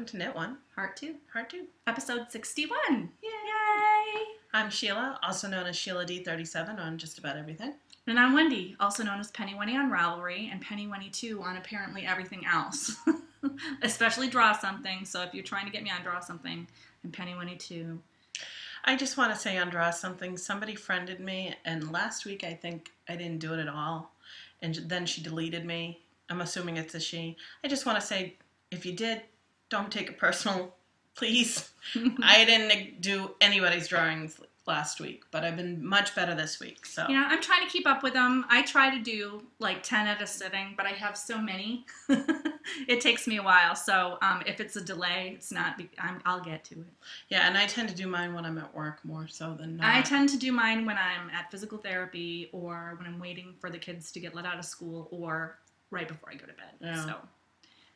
welcome to Knit One. Heart 2. Heart 2. Episode 61. Yay! I'm Sheila, also known as Sheila D37 on just about everything. And I'm Wendy, also known as Penny Wendy on Ravelry and Penny Wendy 2 on apparently everything else. Especially Draw Something, so if you're trying to get me on Draw Something, I'm Penny Wendy 2. I just want to say on Draw Something, somebody friended me, and last week I think I didn't do it at all, and then she deleted me. I'm assuming it's a she. I just want to say, if you did, don't take it personal, please. I didn't do anybody's drawings last week, but I've been much better this week. So yeah, I'm trying to keep up with them. I try to do like 10 at a sitting, but I have so many. It takes me a while. So if it's a delay, it's not. I'll get to it. Yeah, and I tend to do mine when I'm at work more so than not. I tend to do mine when I'm at physical therapy or when I'm waiting for the kids to get let out of school or right before I go to bed. Yeah. So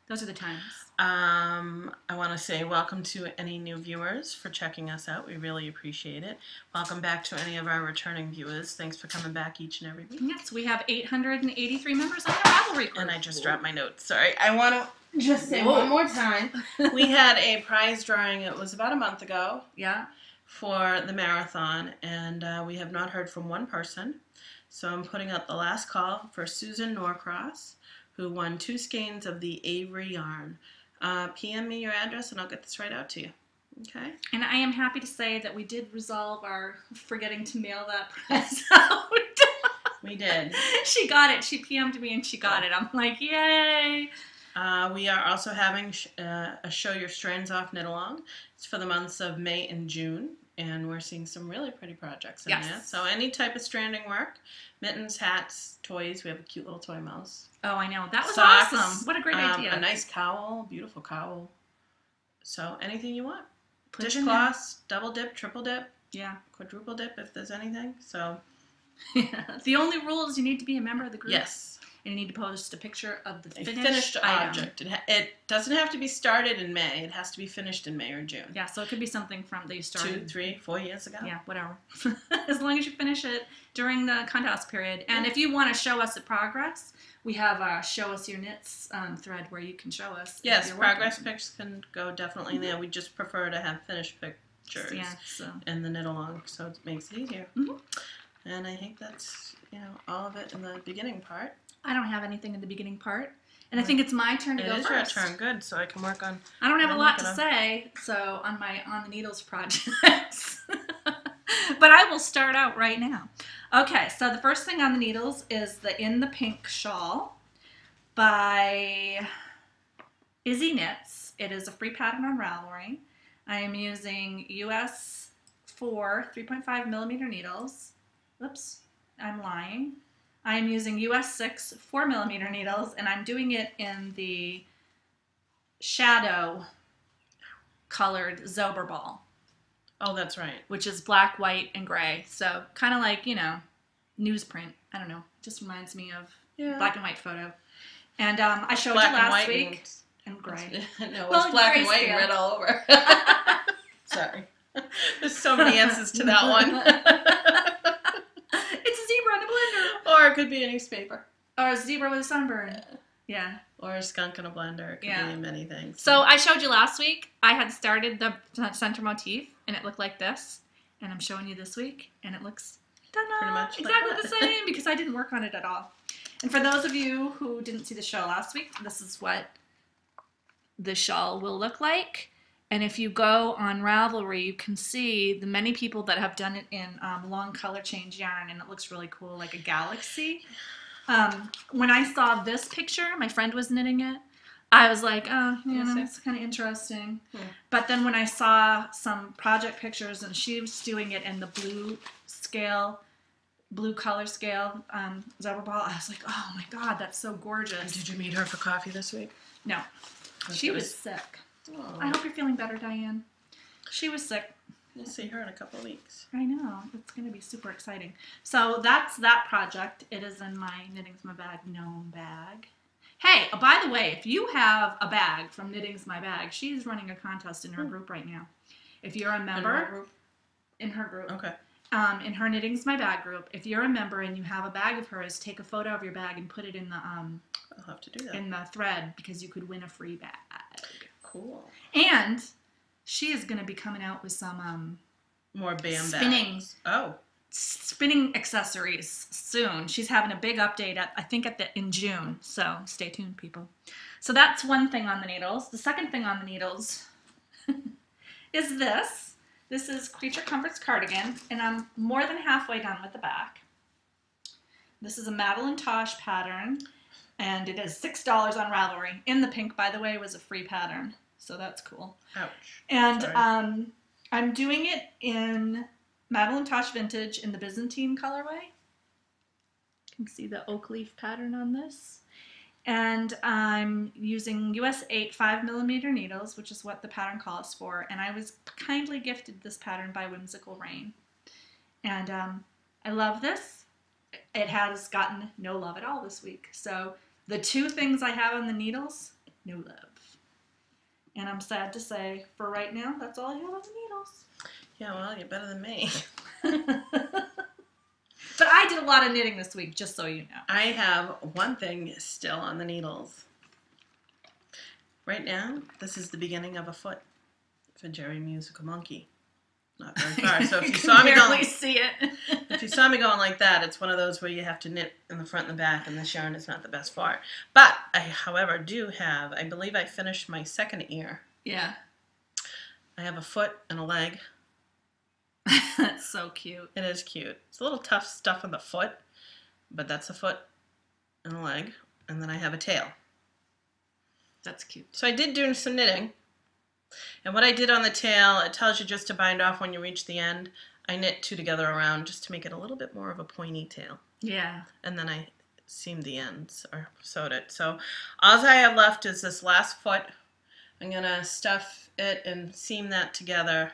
those are the times. I want to say welcome to any new viewers for checking us out. We really appreciate it. Welcome back to any of our returning viewers. Thanks for coming back each and every week. Yes, we have 883 members on the Ravelry group. And I just dropped my notes. Sorry. I want to just say one more time. We had a prize drawing, it was about a month ago. Yeah. For the marathon, and we have not heard from one person. So I'm putting out the last call for Susan Norcross, who won 2 skeins of the Avery yarn. PM me your address and I'll get this right out to you. Okay? And I am happy to say that we did resolve our forgetting to mail that prize out. We did. She got it. She PM'd me and she got it. I'm like, yay! We are also having a Show Your Strands Off Knit Along. It's for the months of May and June. And we're seeing some really pretty projects in there. So any type of stranding work, mittens, hats, toys. We have a cute little toy mouse. Oh, I know. That was Socks, awesome. What a great idea. A nice cowl, beautiful cowl. So anything you want. Put Dishcloths, double dip, triple dip. Yeah. Quadruple dip if there's anything. So the only rule is you need to be a member of the group. yes. And you need to post a picture of the finished item. object. It doesn't have to be started in May. It has to be finished in May or June. Yeah, so it could be something from that you started 2, 3, 4 years ago. Yeah, whatever. As long as you finish it during the contest period. And if you want to show us the progress, we have a Show Us Your Knits thread where you can show us. Yes, progress pics can go definitely there. We just prefer to have finished pictures and the knit along, so it makes it easier. And I think that's all of it in the beginning part. I don't have anything in the beginning part. And I think it's my turn to go first. It is your turn. Good. So I can work on... I don't have a lot to say, so on my On the Needles projects. But I will start out right now. Okay, so the first thing on the needles is the In the Pink shawl by Izzy Knits. It is a free pattern on Ravelry. I am using US 4 3.5 millimeter needles. Oops, I'm lying. I am using US 6 4 millimeter needles, and I'm doing it in the shadow colored Zober ball. Oh, that's right. Which is black, white, and gray. So kind of like, newsprint. I don't know. Just reminds me of black and white photo. And I showed you last week. And gray. No, it's black and white and red all over. Sorry. There's so many answers to that one. It's a zebra in a blender. Or it could be a newspaper. Or a zebra with a sunburn. Yeah. Or a skunk in a blender. It could be many things. So I showed you last week. I had started the center motif, and it looked like this. And I'm showing you this week, and it looks pretty much exactly like the same because I didn't work on it at all. And for those of you who didn't see the show last week, this is what the shawl will look like. And if you go on Ravelry, you can see the many people that have done it in long color change yarn, and it looks really cool, like a galaxy. When I saw this picture, my friend was knitting it. I was like, oh, it's kind of interesting. But then when I saw some project pictures, and she was doing it in the blue color scale, Zober ball, I was like, oh my God, that's so gorgeous. Did you meet her for coffee this week? No. She was sick. Oh. I hope you're feeling better, Diane. She was sick. You'll see her in a couple of weeks. I know. It's going to be super exciting. So that's that project. It is in my Knitting's My Bag gnome bag. Hey, by the way, if you have a bag from Knitting's My Bag, she's running a contest in her group right now. If you're a member... In her group. Okay. In her Knitting's My Bag group, if you're a member and you have a bag of hers, take a photo of your bag and put it in the I'll have to do that. in the thread because you could win a free bag. Cool. And she is going to be coming out with some more bam spinning. bags. Oh. Spinning accessories soon. She's having a big update in June. So stay tuned, people. So that's one thing on the needles. The second thing on the needles is this. This is Creature Comforts cardigan, and I'm more than halfway done with the back. This is a Madeline Tosh pattern, and it is $6 on Ravelry. In the pink, by the way, was a free pattern, so that's cool. Ouch. And I'm doing it in Madeline Tosh Vintage in the Byzantine colorway. You can see the oak leaf pattern on this. And I'm using US 8 5mm needles, which is what the pattern calls for. And I was kindly gifted this pattern by Whimsical Rain. And I love this. It has gotten no love at all this week. So the two things I have on the needles, no love. And I'm sad to say, for right now, that's all I have on the needles. Yeah, well, you're better than me. But I did a lot of knitting this week, just so you know. I have one thing still on the needles. Right now, this is the beginning of a foot for Jerry Musical Monkey. Not very far. So if you saw me barely see it. if you saw me going like that, it's one of those where you have to knit in the front and the back, and the yarn is not the best part. But I, however, do have. I believe I finished my second ear. Yeah. I have a foot and a leg. That's so cute. It is cute. It's a little tough stuff on the foot, but that's a foot and a leg. And then I have a tail. That's cute. So I did do some knitting. And what I did on the tail, it tells you just to bind off when you reach the end. I knit two together around just to make it a little bit more of a pointy tail. Yeah. And then I seamed the ends or sewed it. So all I have left is this last foot. I'm going to stuff it and seam that together.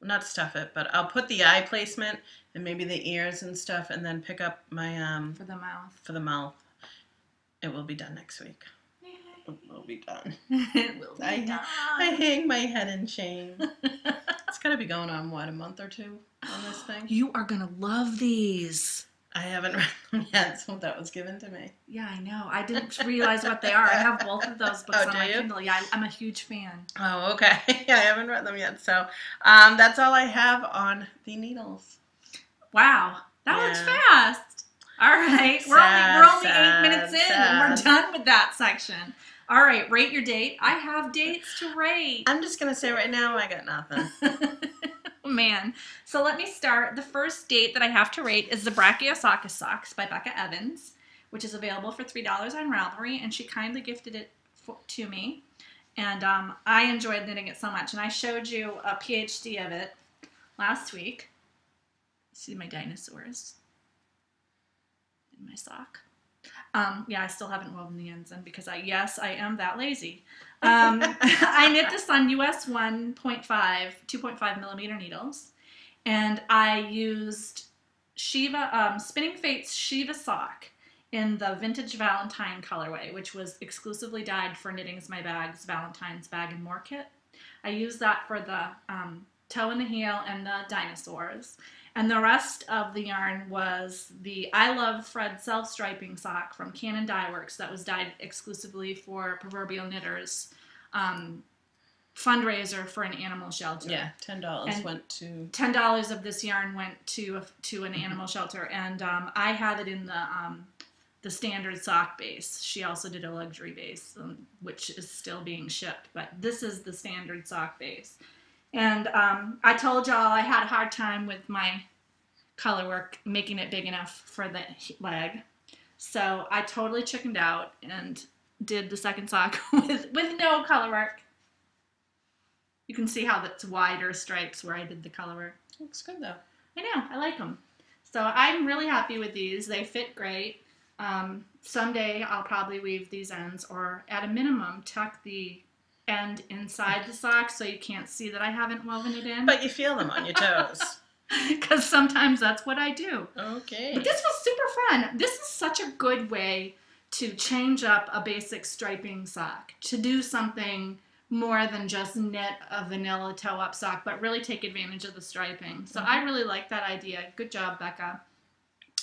Not stuff it, but I'll put the eye placement and maybe the ears and stuff, and then pick up my for the mouth. For the mouth. It will be done next week. It will be done. It will be done. I hang my head in shame. It's got to be going on, what, a month or two on this thing? You are going to love these. I haven't read them yet, so that was given to me. Yeah, I know. I didn't realize what they are. I have both of those books on my Kindle. Yeah, I'm a huge fan. Oh, okay. I haven't read them yet, so that's all I have on the needles. Wow, that was fast. All right, we're only 8 minutes in, and we're done with that section. All right, rate your date. I have dates to rate. I'm just gonna say right now, I got nothing. Man. So let me start. The first date that I have to rate is the Brachiosockus Socks by Becca Evans, which is available for $3 on Ravelry, and she kindly gifted it to me. And I enjoyed knitting it so much. And I showed you a PhD of it last week. See my dinosaurs in my sock. Yeah, I still haven't woven the ends in because I am that lazy. I knit this on US 2.5 millimeter needles, and I used Spinning Fate's Shiva sock in the Vintage Valentine colorway, which was exclusively dyed for Knitting's My Bags Valentine's Bag and More kit. I used that for the toe and the heel and the dinosaurs. And the rest of the yarn was the I Love Fred self-striping sock from Canon Dye Works that was dyed exclusively for Proverbial Knitters fundraiser for an animal shelter. Yeah, $10 went to... $10 of this yarn went to an animal shelter, and I had it in the standard sock base. She also did a luxury base, which is still being shipped, but this is the standard sock base. And I told y'all I had a hard time with my color work, making it big enough for the leg. So I totally chickened out and did the second sock with no color work. You can see how that's wider stripes where I did the color work. Looks good though. I know, I like them. So I'm really happy with these. They fit great. Someday I'll probably weave these ends, or at a minimum tuck the end inside the sock so you can't see that I haven't woven it in. But you feel them on your toes. Because sometimes that's what I do. Okay. But this was super fun. This is such a good way to change up a basic striping sock, to do something more than just knit a vanilla toe-up sock, but really take advantage of the striping. So I really like that idea. Good job, Becca.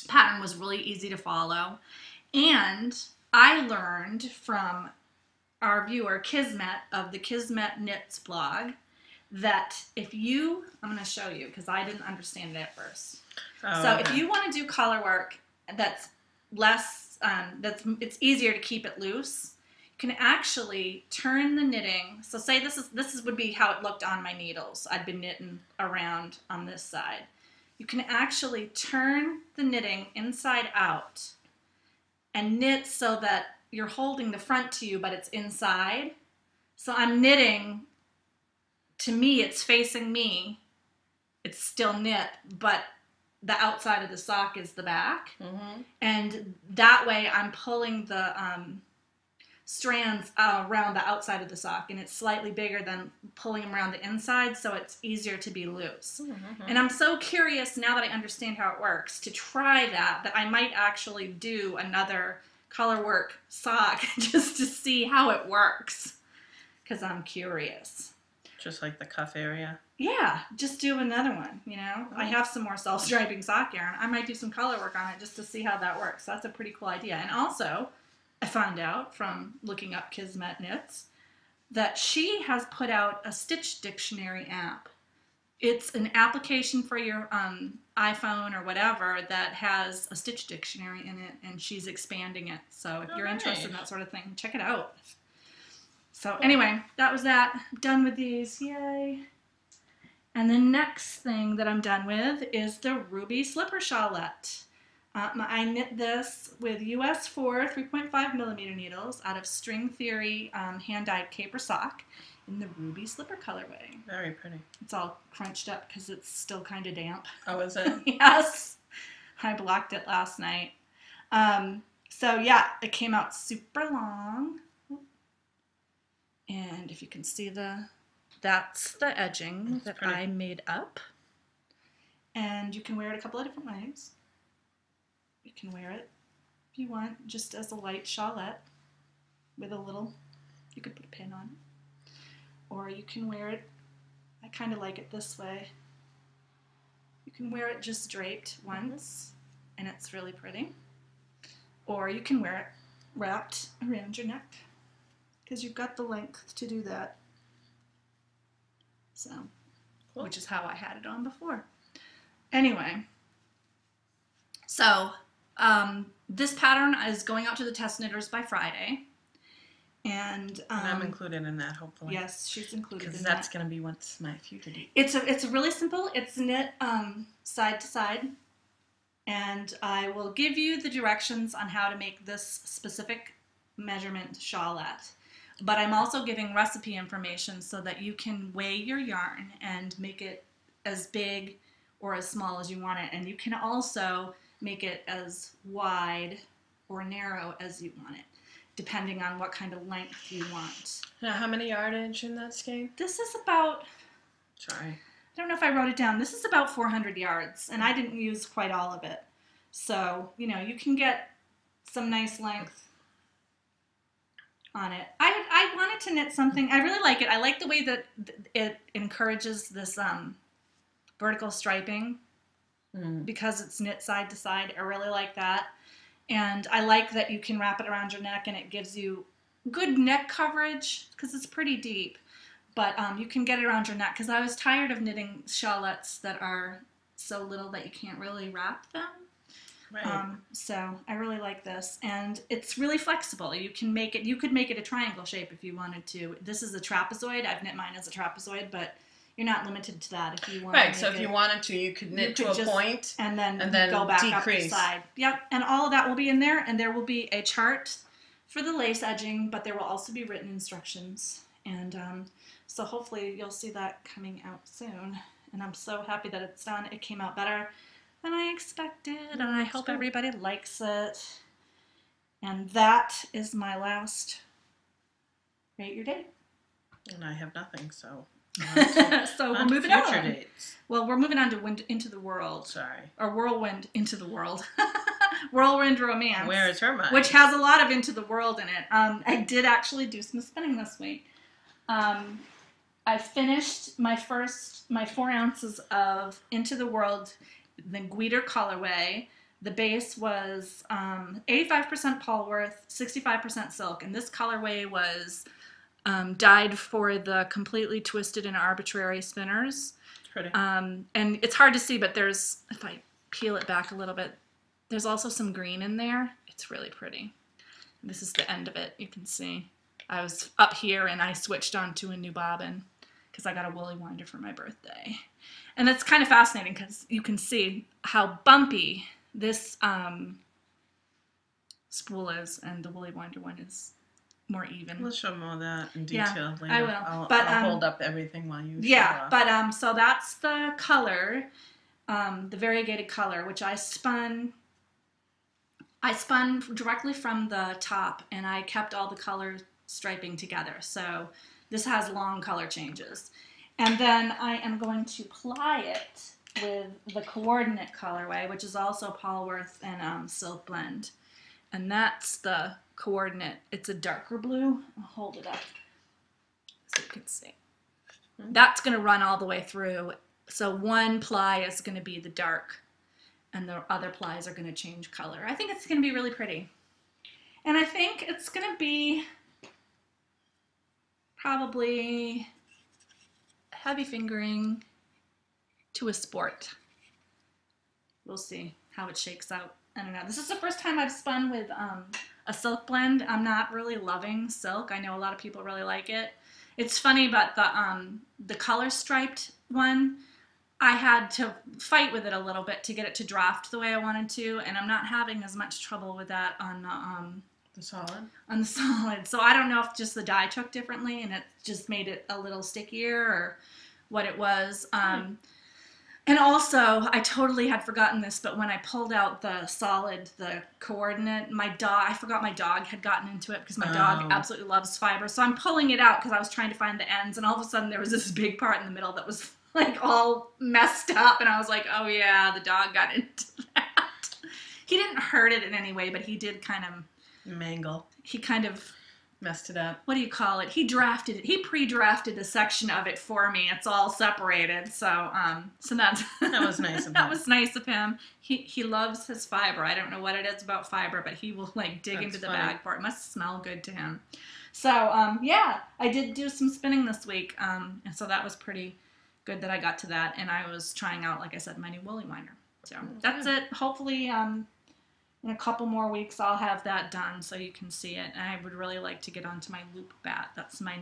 Pattern was really easy to follow. And I learned from our viewer, Kismet, of the Kismet Knits blog, that if you, I'm going to show you because I didn't understand it at first. Oh, so okay. if you want to do color work that's less, it's easier to keep it loose, you can actually turn the knitting. So say this would be how it looked on my needles. I'd been knitting around on this side. You can actually turn the knitting inside out and knit so that you're holding the front to you, but it's inside. So I'm knitting, to me, it's facing me. It's still knit, but the outside of the sock is the back. Mm-hmm. And that way I'm pulling the strands around the outside of the sock, and it's slightly bigger than pulling them around the inside, so it's easier to be loose. Mm-hmm. And I'm so curious, now that I understand how it works, to try that I might actually do another color work sock just to see how it works, because I'm curious. Just like the cuff area? Yeah, just do another one, you know? Oh. I have some more self-striping sock yarn. I might do some color work on it just to see how that works. That's a pretty cool idea. And also, I found out from looking up Kismet Knits that she has put out a stitch dictionary app. It's an application for your iPhone or whatever that has a stitch dictionary in it, and she's expanding it. So if you're interested in that sort of thing, check it out. So anyway, that was that. Done with these. Yay. And the next thing that I'm done with is the Ruby Slipper Shawlette. I knit this with US 4 3.5 millimeter needles out of String Theory hand-dyed caper sock in the Ruby Slipper colorway. Very pretty. It's all crunched up because it's still kind of damp. Oh, is it? Yes. I blocked it last night. So yeah, it came out super long. And if you can see that's the edging that I made up. And you can wear it a couple of different ways. You can wear it, if you want, just as a light shawlette with a little, you could put a pin on it. Or you can wear it, I kind of like it this way. You can wear it just draped once, and it's really pretty. Or you can wear it wrapped around your neck, because you've got the length to do that. So, cool. Which is how I had it on before. Anyway, so this pattern is going out to the test knitters by Friday. And I'm included in that, hopefully. Yes, she's included in that. Because that's going to be what's my future date. It's really simple. It's knit side to side. And I will give you the directions on how to make this specific measurement shawlette. But I'm also giving recipe information so that you can weigh your yarn and make it as big or as small as you want it. And you can also make it as wide or narrow as you want it, depending on what kind of length you want. Now, how many yardage in that skein? This is about, sorry, I don't know if I wrote it down. This is about 400 yards, and I didn't use quite all of it. So, you know, you can get some nice length on it. I wanted to knit something. I really like it. I like the way that it encourages this vertical striping because it's knit side to side. I really like that. And I like that you can wrap it around your neck and it gives you good neck coverage because it's pretty deep. But you can get it around your neck because I was tired of knitting shawlettes that are so little that you can't really wrap them. Right. So I really like this, and it's really flexible. You can make it. You could make it a triangle shape if you wanted to. This is a trapezoid. I've knit mine as a trapezoid, but you're not limited to that if you want. Right. So if you wanted to, you could knit to a point and then go back decrease. Up the side. Yep. And all of that will be in there, and there will be a chart for the lace edging, but there will also be written instructions, and so hopefully you'll see that coming out soon. And I'm so happy that it's done. It came out better than I expected, and I hope everybody likes it. And that is my last Rate Your Day. And I have nothing, so so we're moving on. Future dates. Well, we're moving on to Wind Into the World. Sorry. Or Whirlwind Into the World. Whirlwind Romance. Where is her mind? Which has a lot of Into the World in it. I did actually do some spinning this week. I finished my 4 ounces of Into the World, the Guider colorway, The base was 85% Polworth, 65% silk, and this colorway was dyed for the completely twisted and arbitrary spinners. Pretty. And it's hard to see, but there's, if I peel it back a little bit, there's also some green in there. It's really pretty. This is the end of it. You can see I was up here and I switched on to a new bobbin because I got a woolly winder for my birthday. And it's kind of fascinating because you can see how bumpy this spool is, and the woolly winder one is more even. We'll show more of that in detail later. I will. I'll hold up everything while you Yeah, but so that's the color, the variegated color, which I spun directly from the top, and I kept all the color striping together. So this has long color changes. And then I am going to ply it with the coordinate colorway, which is also Polworth and Silk Blend. And that's the coordinate. It's a darker blue. I'll hold it up so you can see. That's going to run all the way through. So one ply is going to be the dark, and the other plies are going to change color. I think it's going to be really pretty. And I think it's going to be probably heavy fingering to a sport. We'll see how it shakes out. I don't know. This is the first time I've spun with a silk blend. I'm not really loving silk. I know a lot of people really like it. It's funny, but the color striped one, I had to fight with it a little bit to get it to draft the way I wanted to, and I'm not having as much trouble with that on the solid. On the solid. So I don't know if just the dye took differently and it just made it a little stickier or what it was. And also, I totally had forgotten this, but when I pulled out the solid, the coordinate, I forgot my dog had gotten into it because my dog absolutely loves fiber. So I'm pulling it out because I was trying to find the ends, and all of a sudden there was this big part in the middle that was like all messed up, and I was like, oh yeah, the dog got into that. He didn't hurt it in any way, but he did kind of mangle. He kind of messed it up. What do you call it? He drafted it. He pre-drafted a section of it for me. It's all separated. So that was nice of him. That was nice of him. He loves his fiber. I don't know what it is about fiber, but he will like dig into the bag for it. It must smell good to him. So yeah, I did do some spinning this week, and so that was pretty good that I got to that. And I was trying out, like I said, my new woolly winder. So that's it. Hopefully, in a couple more weeks, I'll have that done so you can see it. And I would really like to get onto my loop bat. That's my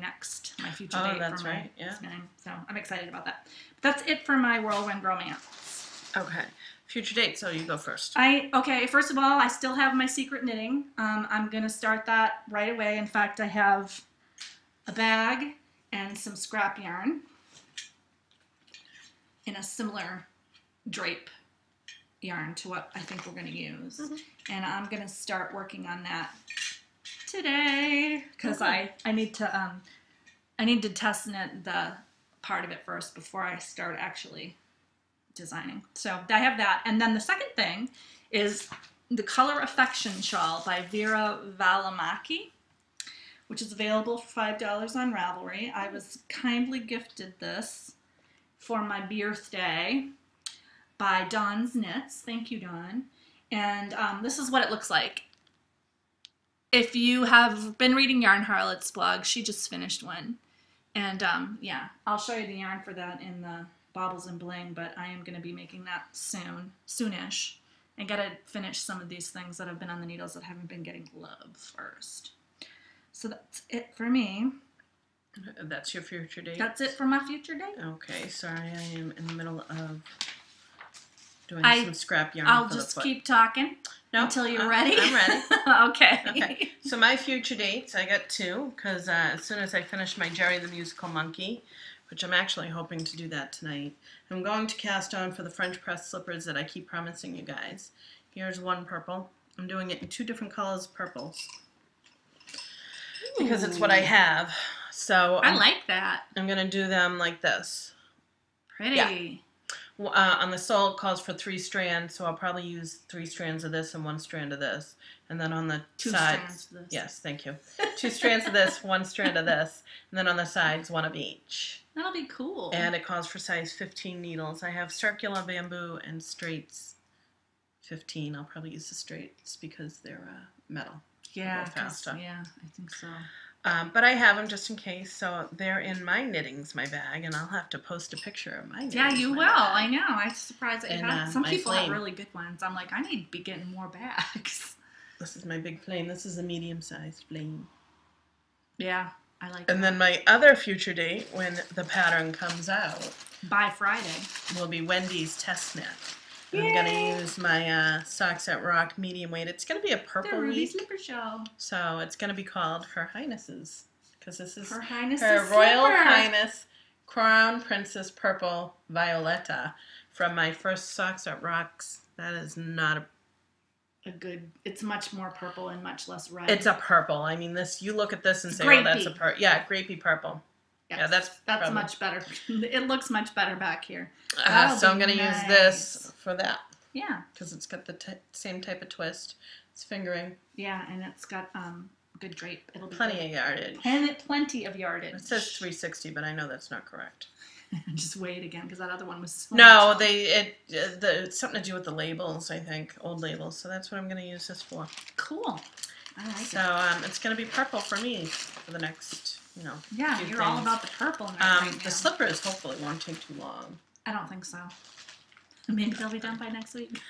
future date that's for my right. Yeah. spinning. So I'm excited about that. But that's it for my whirlwind romance. Okay. Future date, so you go first. Okay, first of all, I still have my secret knitting. I'm going to start that right away. In fact, I have a bag and some scrap yarn in a similar drape yarn to what I think we're going to use. And I'm going to start working on that today because I need to test knit the part of it first before I start actually designing. So I have that. And then the second thing is the Color Affection shawl by Vera Valimaki, which is available for $5 on Ravelry. I was kindly gifted this for my birthday by Dawn's Knits. Thank you, Dawn. And this is what it looks like. If you have been reading Yarn Harlot's blog, she just finished one. And yeah, I'll show you the yarn for that in the Baubles and Bling, but I am going to be making that soonish. I got to finish some of these things that have been on the needles that haven't been getting love first. So that's it for me. That's your future date? That's it for my future date. Okay, sorry, I am in the middle of doing some scrap yarn. I'll just keep talking until you're ready. I'm ready. Okay. So my future dates, I got two, because as soon as I finish my Jerry the Musical Monkey, which I'm actually hoping to do that tonight, I'm going to cast on for the French press slippers that I keep promising you guys. Here's one purple. I'm doing it in two different colors of purples because it's what I have. So I like that. I'm going to do them like this. Pretty. Yeah. On the sole it calls for 3 strands, so I'll probably use 3 strands of this and 1 strand of this. And then on the two sides, strands of this. Yes, thank you. 2 strands of this, 1 strand of this, and then on the sides, 1 of each. That'll be cool. And it calls for size 15 needles. I have circular bamboo and straights 15, I'll probably use the straights because they're metal. Yeah, go faster. Yeah, I think so. But I have them just in case, so they're in my Knittings My Bag, and I'll have to post a picture of my Knittings Yeah, you My will. Bag. I know. I'm surprised that you have. Some people flame. have really good ones. I'm like, I need to be getting more bags. This is my big flame. This is a medium-sized flame. Yeah, I like And then my other future date, when the pattern comes out, by Friday, will be Wendy's test knit. And I'm going to use my Socks at Rock medium weight. It's going to be a purple the Ruby week. Slipper Show. So it's going to be called Her Highness's. Because this is Her Highness Her Slipper. Royal Highness Crown Princess Purple Violetta from my first Socks at Rocks. That is not a good. It's much more purple and much less red. It's a purple. I mean, this. You look at this and say, grapey. "Oh, that's a grapey purple." Yes, yeah, that's much better. It looks much better back here. So I'm going to use this for that. Yeah, because it's got the same type of twist. It's fingering. Yeah, and it's got good drape. It'll be plenty of yardage. Plenty of yardage. It says 360, but I know that's not correct. Just wait again, because that other one was so no. It's something to do with the labels. I think old labels. So that's what I'm going to use this for. Cool. I like it. So it's going to be purple for me for the next, Yeah, you're all about the purple right now. The slippers hopefully won't take too long. I don't think so. Maybe they'll be done by next week.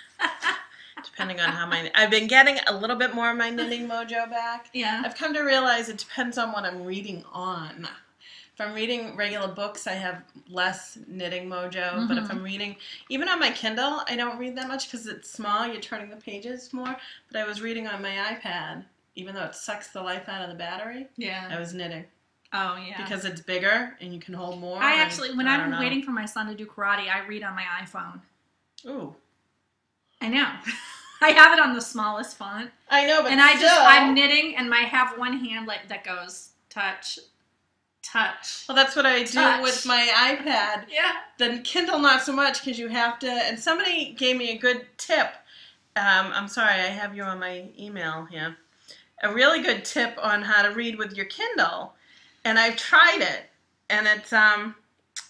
Depending on how I've been getting a little bit more of my knitting mojo back. Yeah. I've come to realize it depends on what I'm reading on. If I'm reading regular books, I have less knitting mojo. But if I'm reading, even on my Kindle, I don't read that much because it's small. You're turning the pages more. But I was reading on my iPad, even though it sucks the life out of the battery. Yeah. I was knitting. Oh, yeah. Because it's bigger and you can hold more. I actually, when I'm waiting for my son to do karate, I read on my iPhone. Ooh. I know. I have it on the smallest font. I know, but and I'm knitting, and I have one hand that goes touch. Well, that's what I do with my iPad. Yeah. The Kindle not so much because you have to. And somebody gave me a good tip. I'm sorry, I have you on my email here. A really good tip on how to read with your Kindle, and I've tried it, and it's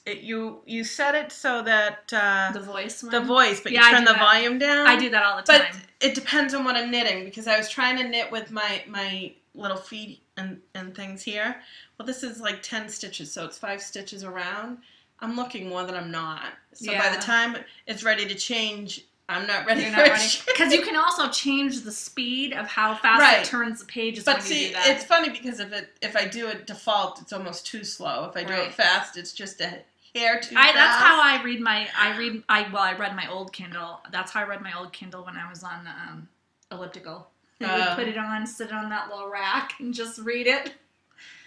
you set it so that the voice one? The voice, but you turn the volume down. I do that all the time. But it depends on what I'm knitting, because I was trying to knit with my little feet and things here. Well, this is like 10 stitches, so it's 5 stitches around. I'm looking more than I'm not. So by the time it's ready to change, I'm not ready for it. Because you can also change the speed of how fast it turns the pages when you do that. It's funny because if I do it default, it's almost too slow. If I do it fast, it's just a hair too fast. That's how I read I read my old Kindle. That's how I read my old Kindle when I was on the elliptical. I would put it on, sit on that little rack, and just read it.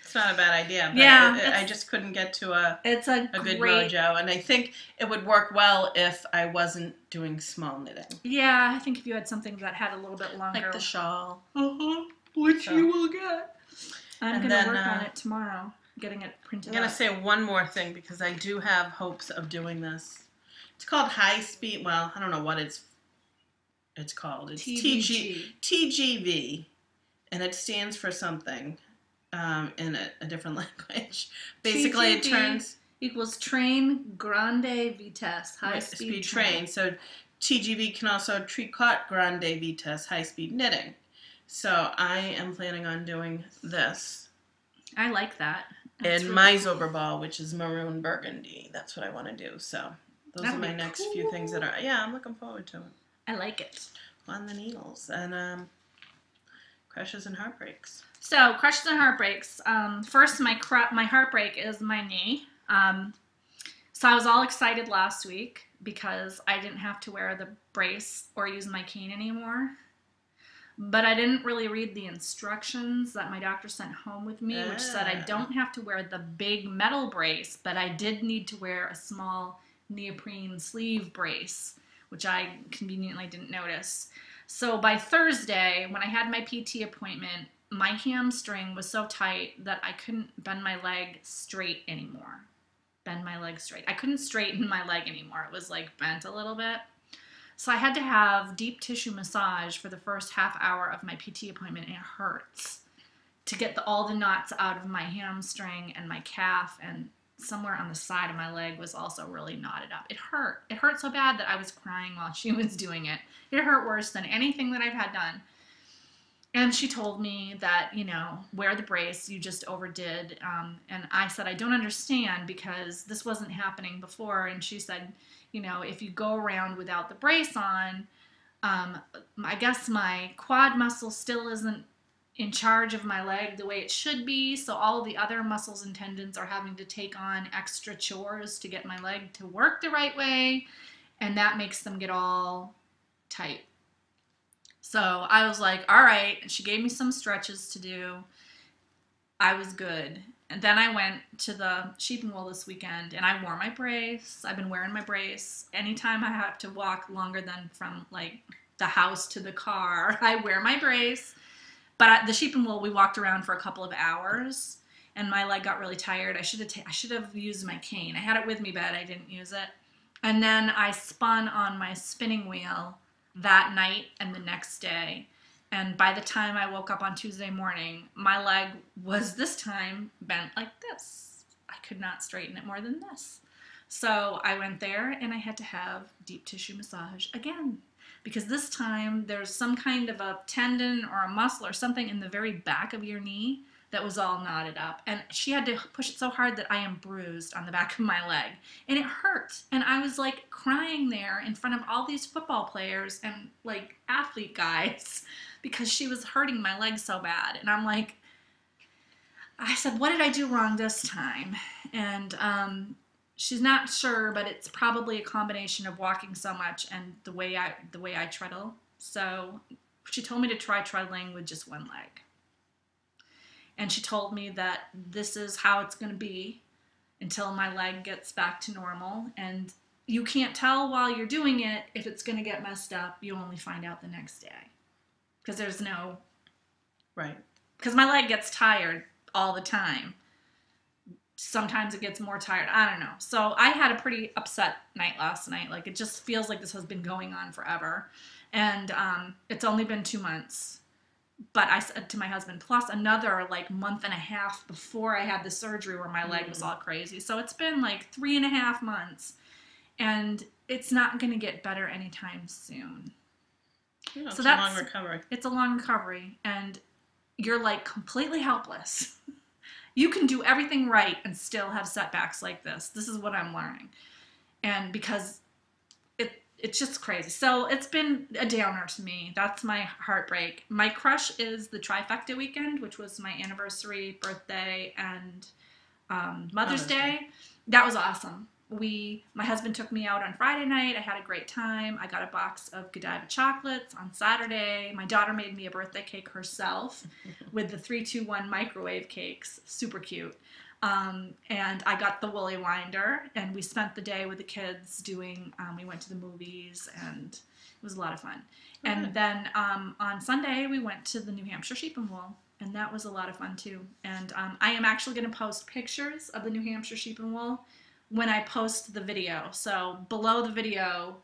It's not a bad idea, but I just couldn't get to a good mojo, and I think it would work well if I wasn't doing small knitting. Yeah, I think if you had something that had a little bit longer. Like the shawl. Which you will get. I'm going to work on it tomorrow, getting it printed out. I'm going to say one more thing, because I do have hopes of doing this. It's called High Speed, well, I don't know what it's called. It's TGV, and it stands for something. In a different language. Basically, it turns equals train grande vitesse, high speed train. So TGV can also tricot grande vitesse, high speed knitting. So I am planning on doing this. I like that. And my Zauberball, which is maroon burgundy. That's what I want to do. So those are my next few things that are. Yeah, I'm looking forward to it. I like it. On the needles and crushes and heartbreaks. So, crushes and heartbreaks. First, my heartbreak is my knee. So I was all excited last week because I didn't have to wear the brace or use my cane anymore. But I didn't really read the instructions that my doctor sent home with me, which said I don't have to wear the big metal brace, but I did need to wear a small neoprene sleeve brace, which I conveniently didn't notice. So by Thursday, when I had my PT appointment, my hamstring was so tight that I couldn't bend my leg straight anymore. I couldn't straighten my leg anymore. It was like bent a little bit. So I had to have deep tissue massage for the first half hour of my PT appointment, and it hurts to get all the knots out of my hamstring and my calf and somewhere on the side of my leg was also really knotted up. It hurt. It hurt so bad that I was crying while she was doing it. It hurt worse than anything that I've had done. And she told me that, wear the brace, you just overdid. And I said, I don't understand because this wasn't happening before. And she said, if you go around without the brace on, I guess my quad muscle still isn't in charge of my leg the way it should be. So all the other muscles and tendons are having to take on extra chores to get my leg to work the right way. And that makes them get all tight. So I was like, all right. And she gave me some stretches to do. I was good. And then I went to the sheep and wool this weekend and I wore my brace. I've been wearing my brace. Anytime I have to walk longer than from like the house to the car, I wear my brace. But the sheep and wool, we walked around for a couple of hours and my leg got really tired. I should have used my cane. I had it with me, but I didn't use it. And then I spun on my spinning wheel that night and the next day. And by the time I woke up on Tuesday morning, my leg was this time bent like this. I could not straighten it more than this. So I went there and I had to have deep tissue massage again. Because this time there's some kind of a tendon or a muscle or something in the very back of your knee that was all knotted up. And she had to push it so hard that I am bruised on the back of my leg. And it hurt. And I was like crying there in front of all these football players and like athlete guys because she was hurting my leg so bad. And I'm like, I said, what did I do wrong this time? And she's not sure, but it's probably a combination of walking so much and the way I treadle. So she told me to try treadling with just one leg. And she told me that this is how it's going to be until my leg gets back to normal. And you can't tell while you're doing it if it's going to get messed up. You only find out the next day. Because there's no... Right. Because my leg gets tired all the time. Sometimes it gets more tired. I don't know. So I had a pretty upset night last night. Like, it just feels like this has been going on forever. And it's only been 2 months. But I said to my husband, plus another like month and a half before I had the surgery where my leg was all crazy. So it's been like 3.5 months. And it's not going to get better anytime soon. Yeah, so it's that's a long recovery. It's a long recovery. And you're like completely helpless. You can do everything right and still have setbacks like this. This is what I'm learning. And because it's just crazy. So it's been a downer to me. That's my heartbreak. My crush is the trifecta weekend, which was my anniversary, birthday, and Mother's Day. That was awesome. My husband took me out on Friday night. I had a great time. I got a box of Godiva chocolates on Saturday. My daughter made me a birthday cake herself with the 3-2-1 microwave cakes. Super cute. And I got the woolly winder, and we spent the day with the kids doing, we went to the movies, and it was a lot of fun. And then on Sunday, we went to the New Hampshire Sheep and Wool, and that was a lot of fun too. And I am actually going to post pictures of the New Hampshire Sheep and Wool when I post the video. So below the video,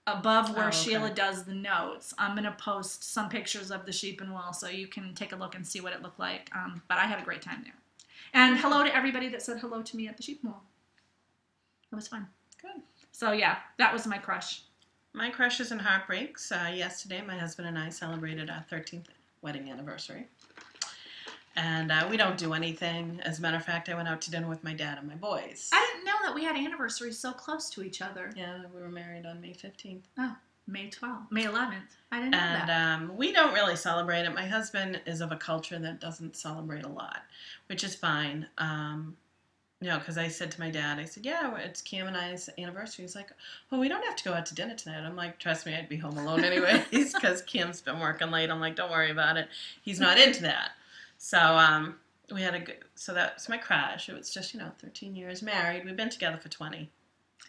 above where Sheila does the notes, I'm going to post some pictures of the sheep and wool so you can take a look and see what it looked like. But I had a great time there. And hello to everybody that said hello to me at the sheep and wool. It was fun. Good. So yeah, that was my crush. My crushes and heartbreaks. Yesterday, my husband and I celebrated our 13th wedding anniversary. And we don't do anything. As a matter of fact, I went out to dinner with my dad and my boys. I didn't know that we had anniversaries so close to each other. Yeah, we were married on May 15th. Oh, May 12th. May 11th. I didn't know that. And we don't really celebrate it. My husband is of a culture that doesn't celebrate a lot, which is fine. Because I said to my dad, I said, yeah, it's Cam and I's anniversary. He's like, well, we don't have to go out to dinner tonight. I'm like, trust me, I'd be home alone anyways because Cam's been working late. I'm like, don't worry about it. He's not into that. So we had so that's my crush. It was just, 13 years married. We've been together for 20.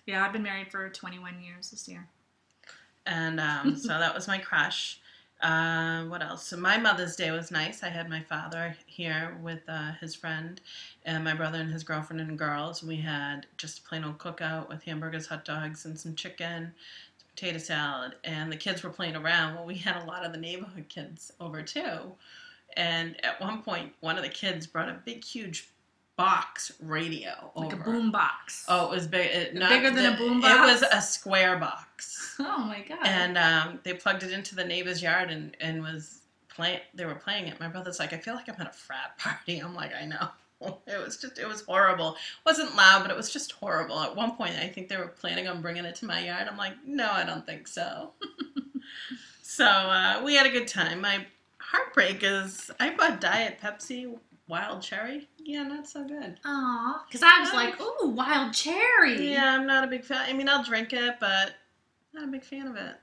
Yeah, I've been married for 21 years this year. And so that was my crush. What else? So my Mother's Day was nice. I had my father here with his friend and my brother and his girlfriend and girls. We had just a plain old cookout with hamburgers, hot dogs, and some chicken, some potato salad. And the kids were playing around. Well, we had a lot of the neighborhood kids over too. And at one point, one of the kids brought a big, huge box radio Like over. a boom box. Oh, it was big. Bigger than a boom box? It was a square box. Oh my God. And they plugged it into the neighbor's yard and they were playing it. My brother's like, I feel like I'm at a frat party. I'm like, I know. It was horrible. It wasn't loud, but it was just horrible. At one point, I think they were planning on bringing it to my yard. I'm like, no, I don't think so. So we had a good time. My heartbreak is I bought Diet Pepsi Wild Cherry. Yeah, not so good. Aw, because I was like, ooh, wild cherry. Yeah, I'm not a big fan. I mean, I'll drink it, but not a big fan of it.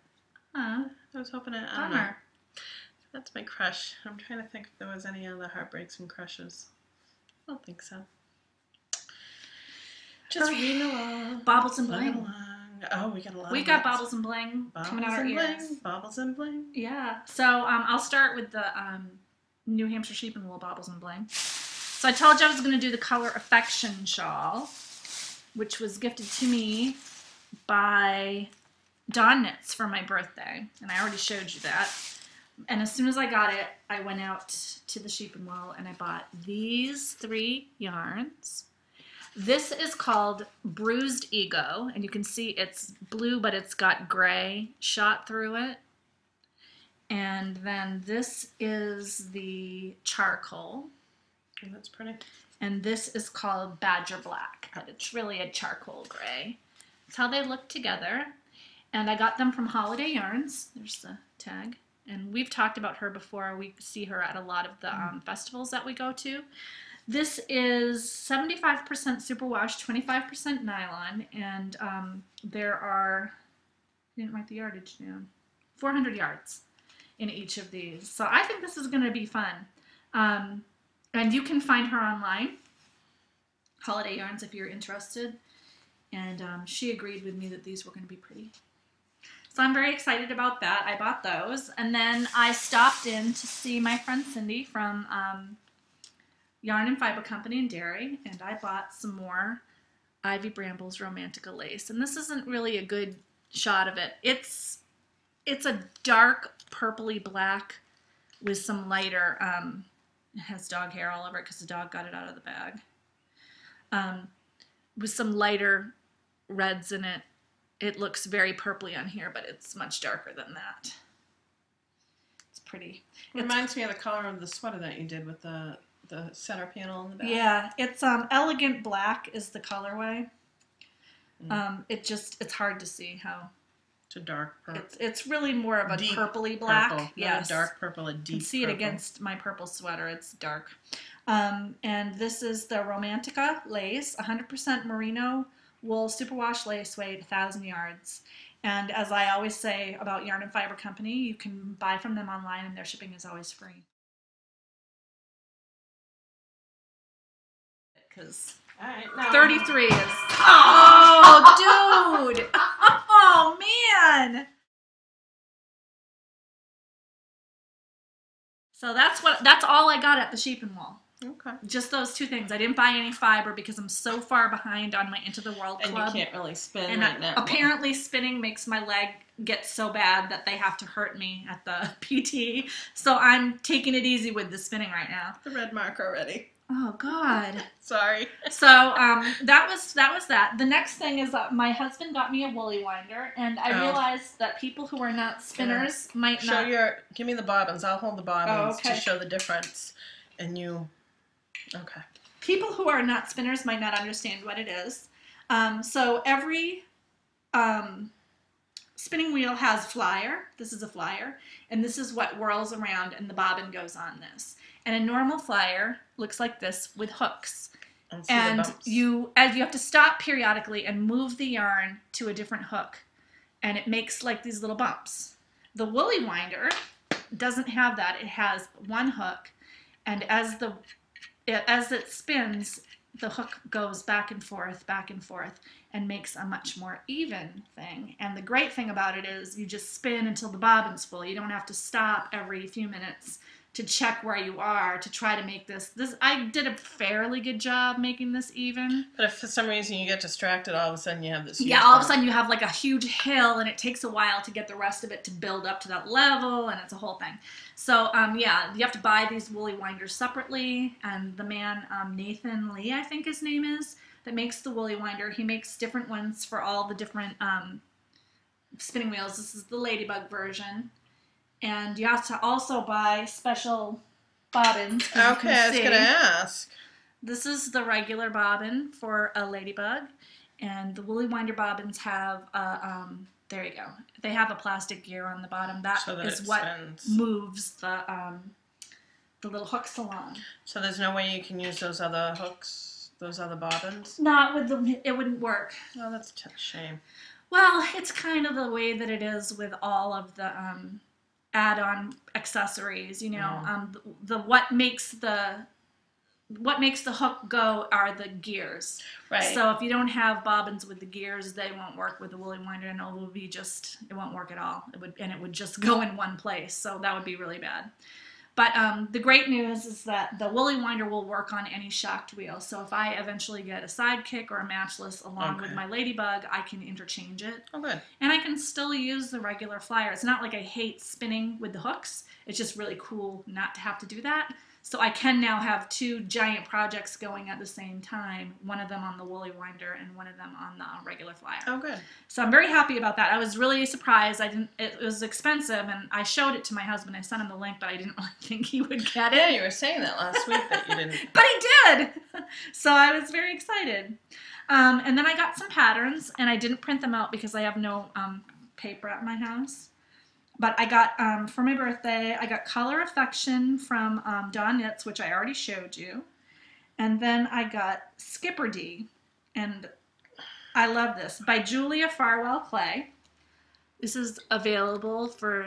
Huh. I was hoping I don't know. That's my crush. I'm trying to think if there was any other heartbreaks and crushes. I don't think so. Just reading along. Baubles and Bling. Oh, we got a lot. We got Baubles and Bling coming out our ears. Baubles and Bling. Yeah. So I'll start with the New Hampshire Sheep and Wool Baubles and Bling. So I told you I was going to do the Color Affection shawl, which was gifted to me by Dawn Knits for my birthday, and I already showed you that. And as soon as I got it, I went out to the Sheep and Wool and I bought these 3 yarns. This is called Bruised Ego, and you can see it's blue, but it's got gray shot through it. And then this is the charcoal. Oh, that's pretty. And this is called Badger Black, but it's really a charcoal gray. That's how they look together. And I got them from Holiday Yarns. There's the tag. And we've talked about her before. We see her at a lot of the festivals that we go to. This is 75% superwash, 25% nylon, and there are, I didn't write the yardage down, 400 yards in each of these. So I think this is going to be fun. And you can find her online, Holiday Yarns, if you're interested. And she agreed with me that these were going to be pretty. So I'm very excited about that. I bought those. And then I stopped in to see my friend Cindy from Yarn and Fiber Company in Derry, and I bought some more Ivy Bramble's Romantica lace. And this isn't really a good shot of it. It's a dark purpley black with some lighter, it has dog hair all over it because the dog got it out of the bag. With some lighter reds in it. It looks very purpley on here, but it's much darker than that. It's pretty. It reminds me of the color of the sweater that you did with the center panel in the back. Yeah, it's Elegant Black is the colorway. It's hard to see how. It's a dark purple. It's really more of a deep purpley black. Purple. Yes, a dark purple, a deep. You can see purple. it against my purple sweater. It's dark. And this is the Romantica lace, 100% merino wool superwash lace weight, 1,000 yards. And as I always say about Yarn and Fiber Company, you can buy from them online and their shipping is always free. Because 33 is... Oh, dude! Oh, man! So that's all I got at the Sheep and Wool. Okay. Just those 2 things. I didn't buy any fiber because I'm so far behind on my Into the World club. And you can't really spin and right now. Apparently spinning makes my leg get so bad that they have to hurt me at the PT. So I'm taking it easy with the spinning right now. The red mark already. Oh, God. Sorry. So that was that. The next thing is that my husband got me a woolly winder, and I realized that people who are not spinners might not... Give me the bobbins. I'll hold the bobbins okay. to show the difference. And you... Okay. People who are not spinners might not understand what it is. So every spinning wheel has flyer. This is a flyer. And this is what whirls around and the bobbin goes on this. And a normal flyer looks like this with hooks. And you have to stop periodically and move the yarn to a different hook. And it makes like these little bumps. The woolly winder doesn't have that. It has one hook. And as it spins, the hook goes back and forth, and makes a much more even thing. And the great thing about it is you just spin until the bobbin's full. You don't have to stop every few minutes to check where you are to try to make this. I did a fairly good job making this even. But if for some reason you get distracted, all of a sudden you have this huge all of a bump. sudden you have like a huge hill, and it takes a while to get the rest of it to build up to that level, and it's a whole thing. So you have to buy these woolly winders separately, and the man, Nathan Lee, I think his name is, that makes the woolly winder, he makes different ones for all the different spinning wheels. This is the ladybug version. And you have to also buy special bobbins. Okay, I was going to ask. This is the regular bobbin for a ladybug. And the woolly winder bobbins have, there you go. They have a plastic gear on the bottom. That is what moves the little hooks along. So there's no way you can use those other hooks, those other bobbins? Not with them. It wouldn't work. Oh, that's a shame. Well, it's kind of the way that it is with all of the add-on accessories, you know. What makes the hook go are the gears. Right. So if you don't have bobbins with the gears, they won't work with the woolly winder, and it won't work at all. It would just go in one place. So that would be really bad. But the great news is that the woolly winder will work on any shocked wheel. So if I eventually get a sidekick or a matchless along with my ladybug, I can interchange it. Oh, good. And I can still use the regular flyer. It's not like I hate spinning with the hooks. It's just really cool not to have to do that. So I can now have two giant projects going at the same time, one of them on the woolly winder and one of them on the regular flyer. Oh, good. So I'm very happy about that. I was really surprised. It was expensive, and I showed it to my husband. I sent him the link, but I didn't really think he would get it. Yeah, you were saying that last week that you didn't. But he did! So I was very excited. And then I got some patterns, and I didn't print them out because I have no paper at my house. But I got, for my birthday, I got Color Affection from Dawn Knits, which I already showed you. And then I got Skipper D, and I love this, by Julia Farwell Clay. This is available for,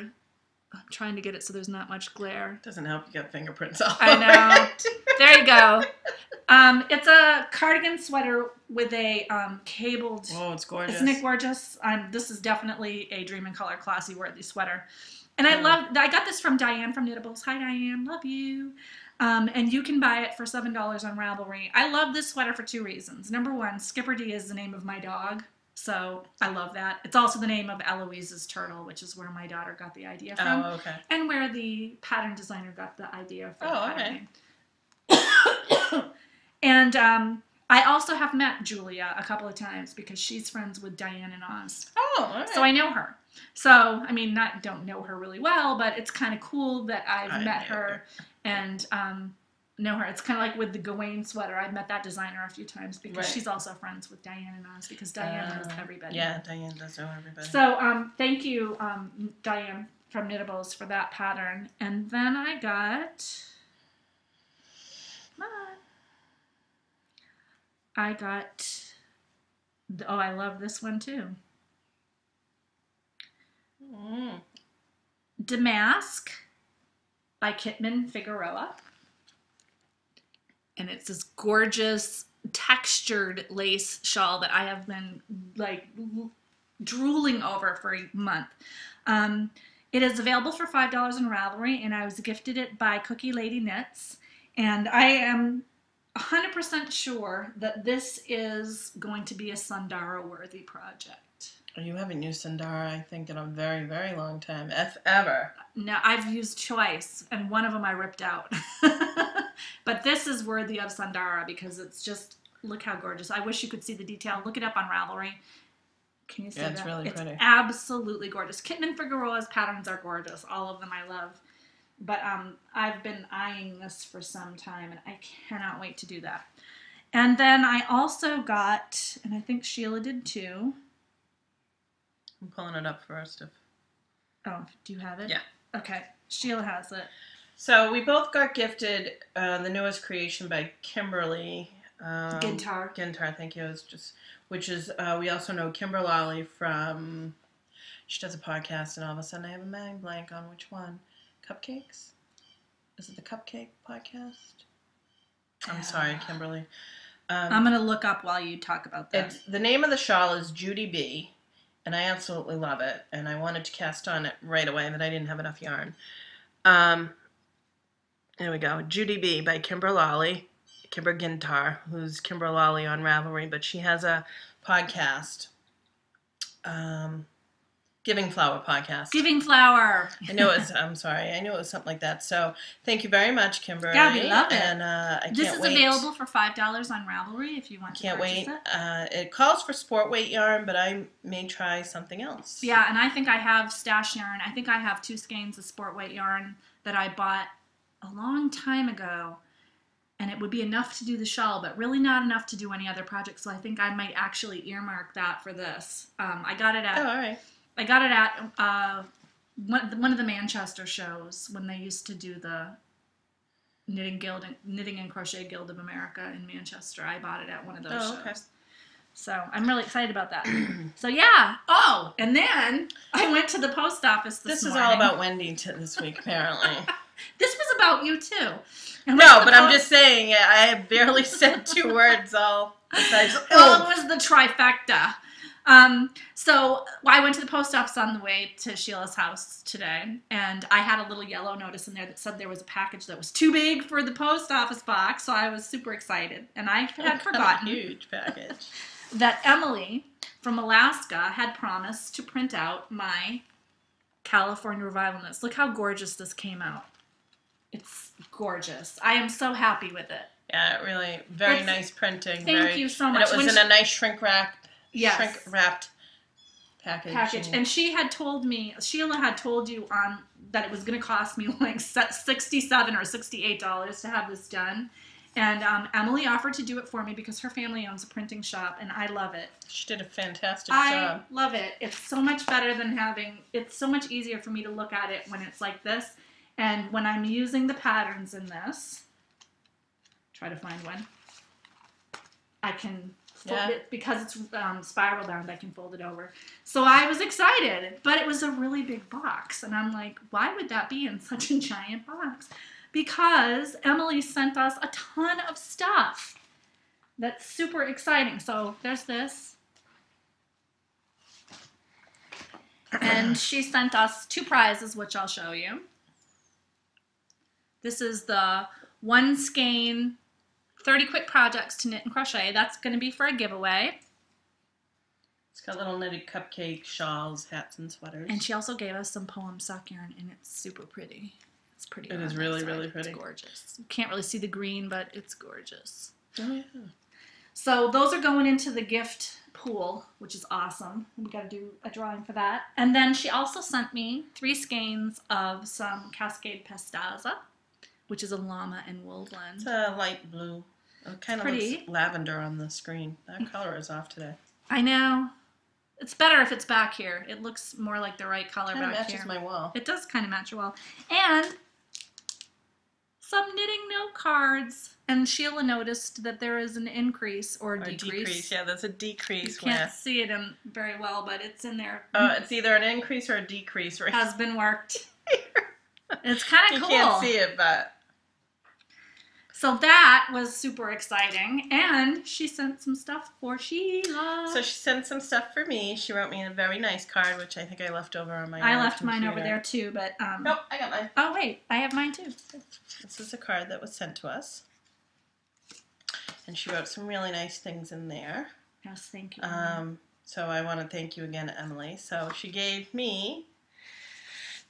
I'm trying to get it so there's not much glare. Doesn't help you got fingerprints all I know. over it. There you go. It's a cardigan sweater with a cabled. Oh, it's gorgeous. Isn't it gorgeous? This is definitely a Dream in Color classy worthy sweater. And I got this from Diane from Knittables. Hi, Diane. Love you. And you can buy it for $7 on Ravelry. I love this sweater for two reasons. Number one, Skipper D is the name of my dog. So I love that. It's also the name of Eloise's turtle, which is where my daughter got the idea from. Oh, okay. And where the pattern designer got the idea for the patterning. And I also have met Julia a couple of times because she's friends with Diane and Oz. Oh, all right. So I know her. So, I mean, don't know her really well, but it's kind of cool that I've met her and know her. It's kind of like with the Gawain sweater. I've met that designer a few times because she's also friends with Diane and Oz because Diane knows everybody. Yeah, Diane does know everybody. So, thank you, Diane from Knittables, for that pattern. And then I got... I love this one too. Damask by Kitman Figueroa. And it's this gorgeous textured lace shawl that I have been like drooling over for a month. It is available for $5 in Ravelry, and I was gifted it by Cookie Lady Knits. And I am 100% sure that this is going to be a Sundara-worthy project. You haven't used Sundara, I think, in a very, very long time, if ever. No, I've used choice, and one of them I ripped out. But this is worthy of Sundara because it's just, look how gorgeous. I wish you could see the detail. Look it up on Ravelry. Can you see that? It's really pretty. It's absolutely gorgeous. Kitman Figueroa's patterns are gorgeous. All of them I love. But I've been eyeing this for some time, and I cannot wait to do that. And then I also got, and I think Sheila did too. I'm pulling it up first. Oh, do you have it? Yeah. Okay, Sheila has it. So we both got gifted the newest creation by Kimberly. Gintar. Gintar, thank you. Which is, we also know Kimberly from, she does a podcast, and all of a sudden I have a mind blank on which one. Cupcakes? Is it the Cupcake podcast? I'm sorry, Kimberly. I'm going to look up while you talk about that. The name of the shawl is Judy B, and I absolutely love it, and I wanted to cast on it right away, but I didn't have enough yarn. There we go. Judy B by Kimber Lawley. Kimber Gintar, who's Kimber Lawley on Ravelry, but she has a podcast. Giving Flower podcast. Giving Flower. I know it's. I'm sorry. I knew it was something like that. So thank you very much, Kimber. Yeah, we love it. And I can't wait. This is available for $5 on Ravelry if you want to purchase it. It calls for sport weight yarn, but I may try something else. Yeah, and I think I have stash yarn. I think I have 2 skeins of sport weight yarn that I bought a long time ago. And it would be enough to do the shawl, but really not enough to do any other project. So I think I might actually earmark that for this. I got it at. Oh, all right. I got it at one of the Manchester shows when they used to do the Knitting and Crochet Guild of America in Manchester. I bought it at one of those shows. Okay. So I'm really excited about that. So yeah. Oh, and then I went to the post office this morning. This is all about Wendy this week, apparently. This was about you too. No, but I'm just saying, I barely said 2 words all besides. Well, it was the trifecta. So I went to the post office on the way to Sheila's house today, and I had a little yellow notice in there that said there was a package that was too big for the post office box, so I was super excited. And I had forgotten huge package. That Emily from Alaska had promised to print out my California Revival Knits. Look how gorgeous this came out. It's gorgeous. I am so happy with it. Yeah, really, very nice printing. Thank you so much. And it was in a nice shrink wrapped package. And she had told me, Sheila had told you that it was going to cost me like $67 or $68 to have this done. And Emily offered to do it for me because her family owns a printing shop, and I love it. She did a fantastic job. I love it. It's so much better than it's so much easier for me to look at it when it's like this. And when I'm using the patterns in this, try to find one, I can fold it, because it's spiral bound, I can fold it over. So I was excited, but it was a really big box. And I'm like, why would that be in such a giant box? Because Emily sent us a ton of stuff. That's super exciting. So there's this. And she sent us 2 prizes, which I'll show you. This is the 1 skein 30 quick projects to knit and crochet. That's going to be for a giveaway. It's got little knitted cupcake shawls, hats, and sweaters. And she also gave us some poem sock yarn, and it's super pretty. It's pretty. It is really, really pretty. It's gorgeous. You can't really see the green, but it's gorgeous. Oh, yeah. So those are going into the gift pool, which is awesome. We got to do a drawing for that. And then she also sent me 3 skeins of some Cascade Pestaza, which is a llama and wool blend. It's a light blue. It kind of looks lavender on the screen. That color is off today. I know. It's better if it's back here. It looks more like the right color back here. It matches my wall. It does kind of match your wall. And some knitting note cards. And Sheila noticed that there is an increase or decrease. Yeah, there's a decrease. You can't see it very well, but it's in there. It's either an increase or a decrease. Right? Has been worked. It's kind of cool. You can't see it, but... So that was super exciting, and she sent some stuff for Sheila. So she sent some stuff for me. She wrote me a very nice card, which I think I left over on my I left mine over there too, but... Nope, I got mine. Oh, wait, I have mine too. This is a card that was sent to us. And she wrote some really nice things in there. Yes, thank you. So I want to thank you again, Emily. So she gave me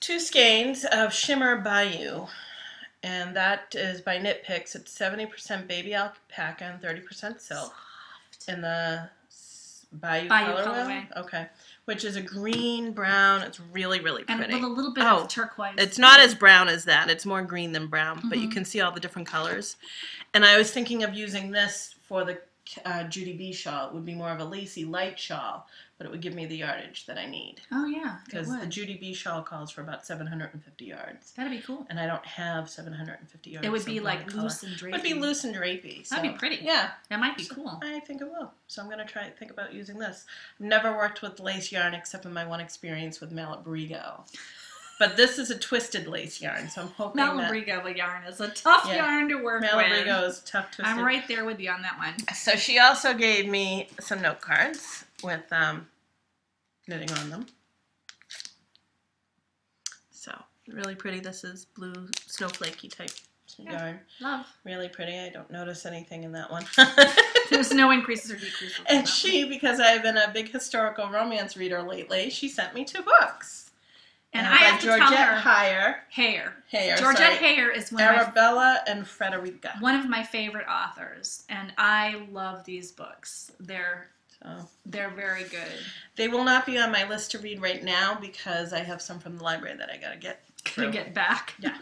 2 skeins of Shimmer Bayou. And that is by Knit Picks. It's 70% baby alpaca and 30% silk. Soft. In the Bayou colorway. Okay. Which is a green brown. It's really, really pretty. And with a little bit of turquoise. It's not as brown as that. It's more green than brown. But you can see all the different colors. And I was thinking of using this for the Judy B shawl. It would be more of a lacy light shawl, but it would give me the yardage that I need. Oh, yeah. Because the Judy B shawl calls for about 750 yards. That'd be cool. And I don't have 750 yards. It would be like loose and drapey. It would be loose and drapey. So. That'd be pretty. Yeah. That might be cool. I think it will. So I'm going to think about using this. I've never worked with lace yarn except in my one experience with Malabrigo. But this is a twisted lace yarn, so I'm hoping Malabrigo yarn is a tough yarn to work with. Malabrigo is tough twisted. I'm right there with you on that one. So she also gave me some note cards with knitting on them. So really pretty. This is blue snowflakey type yarn. Love. Really pretty. I don't notice anything in that one. There's no increases or decreases. And because I've been a big historical romance reader lately, she sent me 2 books. And I have to tell her. Hayer. Georgette Hayer is Arabella and Frederica. One of my favorite authors, and I love these books. They're very good. They will not be on my list to read right now because I have some from the library that I gotta get through. To get back. Yeah.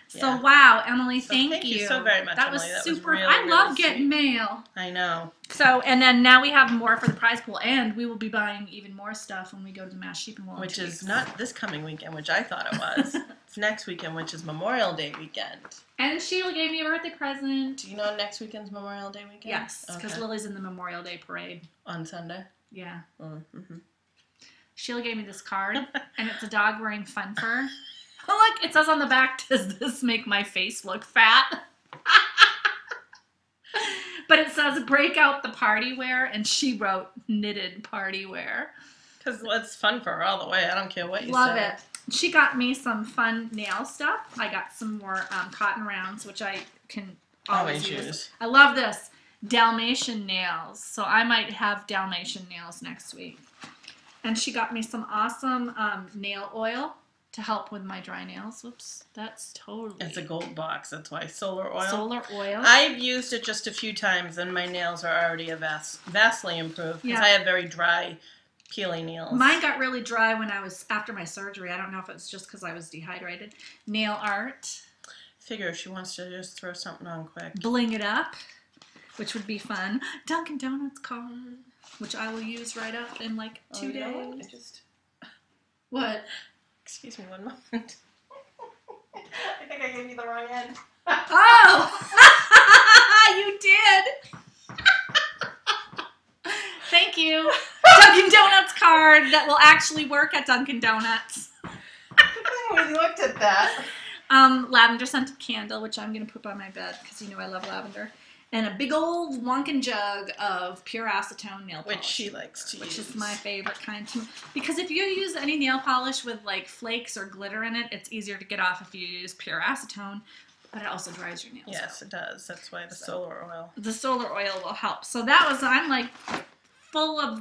So wow, Emily, thank you so very much. That Emily. was that super. Was really, I love really getting mail. I know. So and then now we have more for the prize pool, and we will be buying even more stuff when we go to the Mass Sheep and Wool. Which is not this coming weekend, which I thought it was. It's next weekend, which is Memorial Day weekend. And Sheila gave me a birthday present. Do you know next weekend's Memorial Day weekend? Yes, because Lily's in the Memorial Day parade on Sunday. Yeah. Mm-hmm. Sheila gave me this card, and it's a dog wearing fun fur. Oh, look, it says on the back, does this make my face look fat? But it says, break out the party wear, and she wrote knitted party wear. Because it's fun for her all the way. I don't care what you say. Love it. She got me some fun nail stuff. I got some more cotton rounds, which I can always use. I love this. Dalmatian nails. So I might have Dalmatian nails next week. And she got me some awesome nail oil to help with my dry nails. Whoops, that's totally... It's a gold box, that's why. Solar oil. Solar oil. I've used it just a few times, and my nails are already vastly improved, because I have very dry, peely nails. Mine got really dry when I was, after my surgery. I don't know if it's just because I was dehydrated. Nail art. Figure if she wants to just throw something on quick. Bling it up, which would be fun. Dunkin' Donuts card, which I will use right up in like 2 days. What? Excuse me one moment. I think I gave you the wrong end. Oh! You did! Thank you. Dunkin' Donuts card that will actually work at Dunkin' Donuts. We looked at that. Lavender scented candle, which I'm going to put by my bed because you know I love lavender. And a big old Wonkin jug of pure acetone nail polish. Which she likes to use. Which is my favorite kind too. Because if you use any nail polish with like flakes or glitter in it, it's easier to get off if you use pure acetone. But it also dries your nails out. Yes, it does. That's why the solar oil. The solar oil will help. So that was, I'm like full of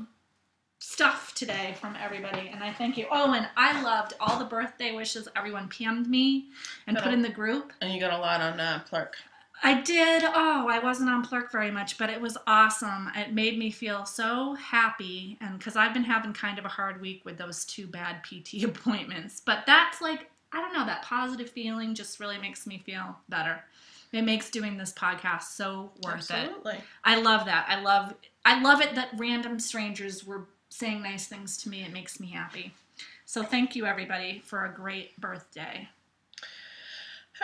stuff today from everybody. And I thank you. Oh, and I loved all the birthday wishes everyone PM'd me and put in the group. And you got a lot on Plurk. I did. Oh, I wasn't on Plurk very much, but it was awesome. It made me feel so happy, and because I've been having kind of a hard week with those 2 bad PT appointments. But that's like, I don't know, that positive feeling just really makes me feel better. It makes doing this podcast so worth it. I love that. I love it that random strangers were saying nice things to me. It makes me happy. So thank you, everybody, for a great birthday.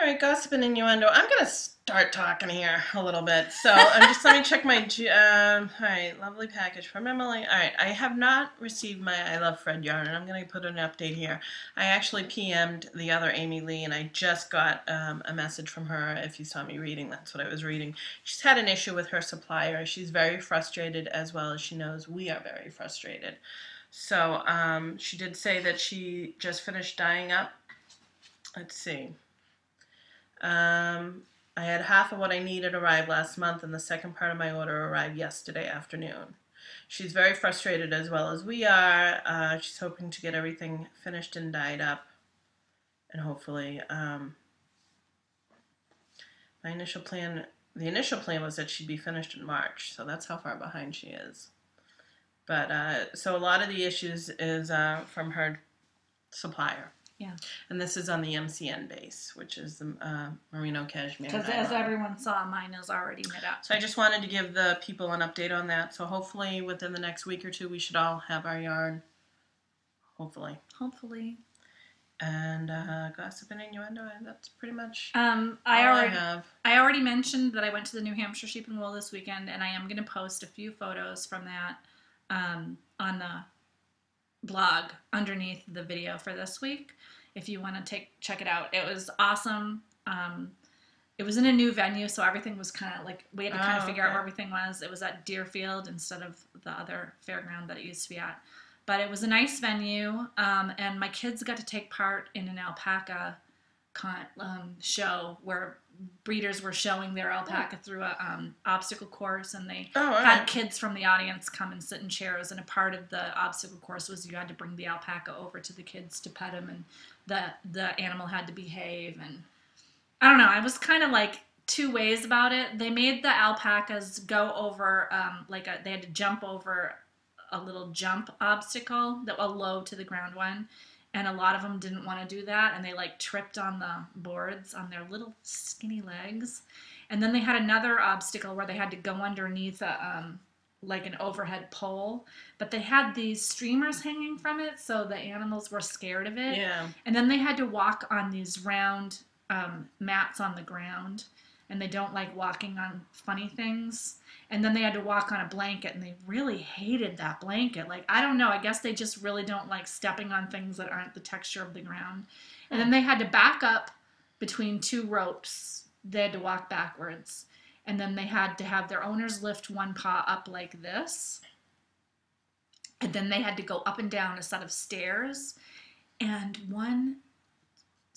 All right, gossip and innuendo. I'm going to start talking here a little bit. So let me check my, all right, lovely package from Emily. All right, I have not received my I Love Fred yarn, and I'm going to put an update here. I actually PM'd the other Amy Lee, and I just got a message from her. If you saw me reading, that's what I was reading. She's had an issue with her supplier. She's very frustrated, as well as she knows we are very frustrated. So she did say that she just finished dyeing up. Let's see. I had half of what I needed arrive last month, and the second part of my order arrived yesterday afternoon. She's very frustrated, as well as we are. She's hoping to get everything finished and dyed up, and hopefully, the initial plan was that she'd be finished in March, so that's how far behind she is. But so a lot of the issues is from her supplier. Yeah. And this is on the MCN base, which is the merino cashmere. Because as everyone saw, mine is already knit up. So I just wanted to give the people an update on that. So hopefully within the next week or 2, we should all have our yarn. Hopefully. Hopefully. And gossip and innuendo, that's pretty much all I have. I already mentioned that I went to the New Hampshire Sheep and Wool this weekend, and I am going to post a few photos from that on the blog underneath the video for this week if you want to check it out. It was awesome. It was in a new venue, so everything was kind of like, we had to kind of figure out where everything was. It was at Deerfield instead of the other fairground that it used to be at. But it was a nice venue, and my kids got to take part in an alpaca show where breeders were showing their alpaca through a obstacle course, and they right. had kids from the audience come and sit in chairs, and a part of the obstacle course was you had to bring the alpaca over to the kids to pet them, and the animal had to behave. And I don't know, I was kind of like two ways about it. They made the alpacas go over they had to jump over a little jump obstacle, a low to the ground one, and a lot of them didn't want to do that, and they like tripped on the boards on their little skinny legs. And then they had another obstacle where they had to go underneath like an overhead pole, but they had these streamers hanging from it, so the animals were scared of it. Yeah. And then they had to walk on these round mats on the ground, and they don't like walking on funny things. And then they had to walk on a blanket, and they really hated that blanket. Like, I don't know, I guess they just really don't like stepping on things that aren't the texture of the ground. And then they had to back up between two ropes. They had to walk backwards. And then they had to have their owners lift one paw up like this. And then they had to go up and down a set of stairs. And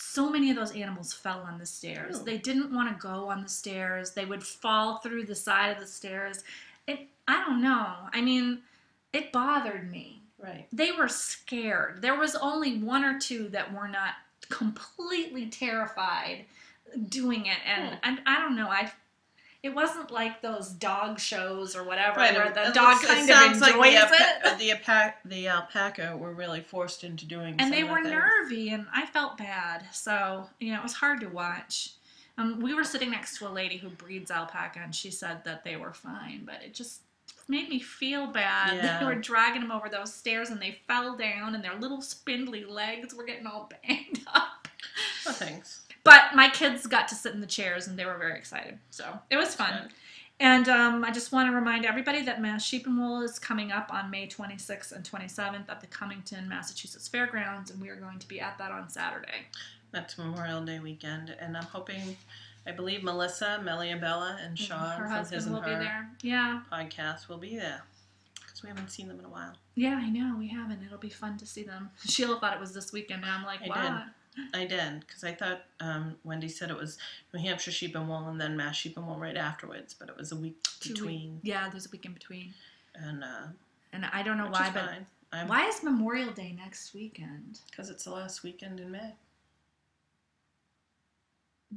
so many of those animals fell on the stairs. Ooh. They didn't want to go on the stairs. They would fall through the side of the stairs. I don't know. I mean, it bothered me. Right. They were scared. There was only one or two that were not completely terrified doing it. And I don't know. It wasn't like those dog shows or whatever, right. where the dog kind of enjoys it. The alpaca were really forced into doing and some they of the were things. nervy, and I felt bad. So, it was hard to watch. We were sitting next to a lady who breeds alpaca, and she said that they were fine, but it just made me feel bad. Yeah. They were dragging them over those stairs, and they fell down, and their little spindly legs were getting all banged up. Oh, thanks. But my kids got to sit in the chairs, and they were very excited. So it was fun. Good. And I just want to remind everybody that Mass Sheep and Wool is coming up on May 26th and 27th at the Cummington, Massachusetts Fairgrounds, and we are going to be at that on Saturday. That's Memorial Day weekend, and I'm hoping, I believe Melissa, Bella, and Sean her from husband His and will Her be there. Yeah. podcast will be there, because we haven't seen them in a while. Yeah, I know. We haven't. It'll be fun to see them. Sheila thought it was this weekend, and I'm like, wow. I did, because I thought Wendy said it was New Hampshire Sheep and Wool and then Mass Sheep and Wool right afterwards, but it was a week between. Yeah, there's a week in between. And I don't know why, but why is Memorial Day next weekend? Because it's the last weekend in May.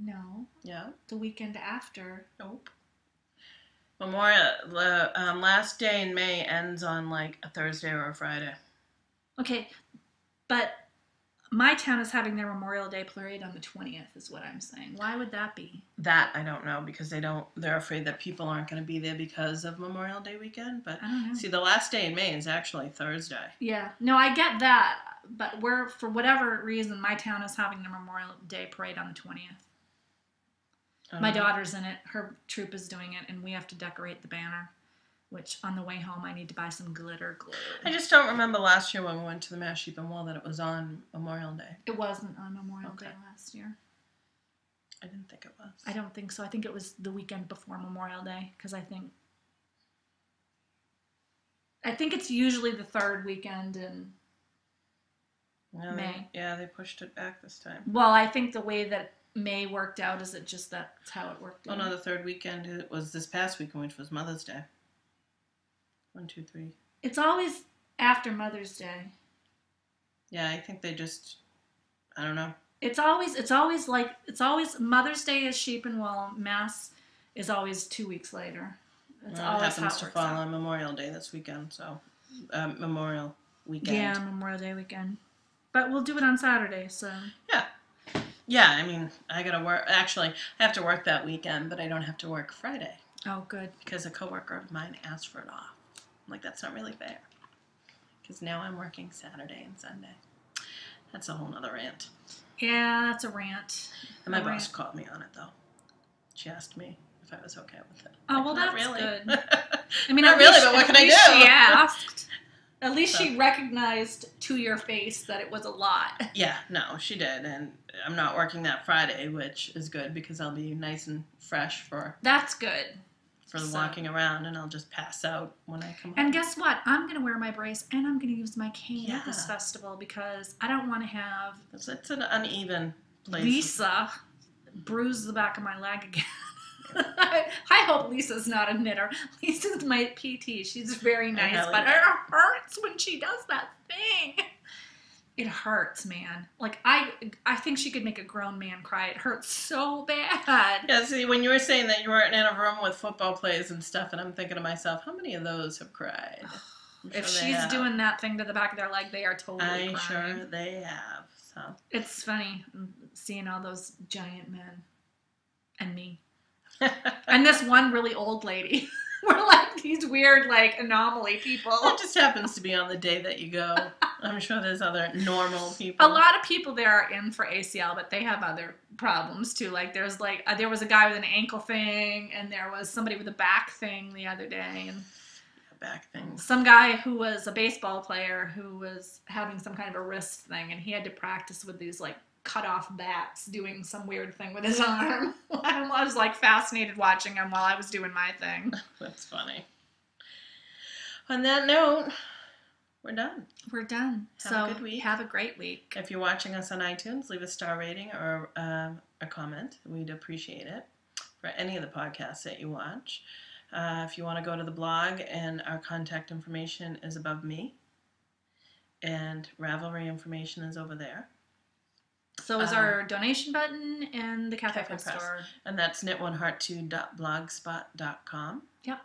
No. Yeah. The weekend after. Nope. Memorial, the last day in May ends on like a Thursday or a Friday. Okay, but my town is having their Memorial Day parade on the 20th, is what I'm saying. Why would that be? That I don't know, because they're afraid that people aren't going to be there because of Memorial Day weekend. But I don't know. See, the last day in May is actually Thursday. Yeah. No, I get that. But for whatever reason, my town is having their Memorial Day parade on the 20th. My daughter's in it. Her troop is doing it, and we have to decorate the banner, which on the way home I need to buy some glitter glue. I just don't remember last year when we went to the Mass Sheep and Wool that it was on Memorial Day. It wasn't on Memorial Day last year. I didn't think it was. I don't think so. I think it was the weekend before Memorial Day, because I think it's usually the third weekend in May. They pushed it back this time. Well, I think the way that May worked out is it just that's how it worked out. Oh no, the third weekend it was this past weekend, which was Mother's Day. 1, 2, 3. It's always after Mother's Day. Yeah, I think they just, I don't know. It's always Mother's Day is Sheep and Wool. Mass is always 2 weeks later. It's Well, always it happens to fall on Memorial Day this weekend, so Memorial weekend. Yeah, Memorial Day weekend. But we'll do it on Saturday, so. Yeah. Yeah, I mean, I gotta work. Actually, I have to work that weekend, but I don't have to work Friday. Oh, good. Because a coworker of mine asked for it off. I'm like, that's not really fair. Because now I'm working Saturday and Sunday. That's a whole nother rant. Yeah, that's a rant. And my boss called me on it, though. She asked me if I was okay with it. Oh, like, well, not that's really. good. I mean, not really, but what can I do? She asked. At least she recognized to your face that it was a lot. Yeah, no, she did. And I'm not working that Friday, which is good because I'll be nice and fresh for... That's good. For the walking around, and I'll just pass out when I come home. And guess what? I'm going to wear my brace, and I'm going to use my cane at this festival because I don't want to have... It's an uneven Lisa bruised the back of my leg again. I hope Lisa's not a knitter. Lisa's my PT. She's very nice, but it hurts when she does that thing. It hurts, man. Like, I think she could make a grown man cry. It hurts so bad. Yeah, see, when you were saying that you weren't in a room with football players and stuff, and I'm thinking to myself, how many of those have cried? If she's doing that thing to the back of their leg, they are totally crying. I'm sure they have. So it's funny seeing all those giant men and me. And this one really old lady. We're like these weird, like, anomaly people. It just happens to be on the day that you go. I'm sure there's other normal people. A lot of people there are in for ACL, but they have other problems too. Like there was a guy with an ankle thing, and there was somebody with a back thing the other day, and back things. Some guy who was a baseball player who was having some kind of a wrist thing, and he had to practice with these like cut off bats doing some weird thing with his arm. I was like fascinated watching him while I was doing my thing. That's funny. On that note, we're done. We're done. Have a good week. Have a great week. If you're watching us on iTunes, leave a star rating or a comment. We'd appreciate it for any of the podcasts that you watch. If you want to go to the blog, and our contact information is above me, and Ravelry information is over there. So is our donation button and the Cafe Press store. And that's knit1heart2.blogspot.com. Yep.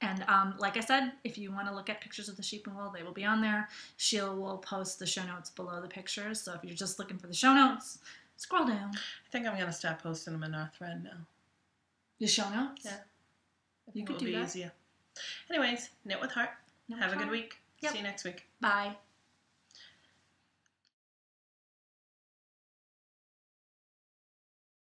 And like I said, if you want to look at pictures of the sheep and wool, they will be on there. Sheila will post the show notes below the pictures. So if you're just looking for the show notes, scroll down. I think I'm going to start posting them in our thread now. The show notes? Yeah. You could do that. Easier. Anyways, Knit with Heart. Have a good week. Yep. See you next week. Bye.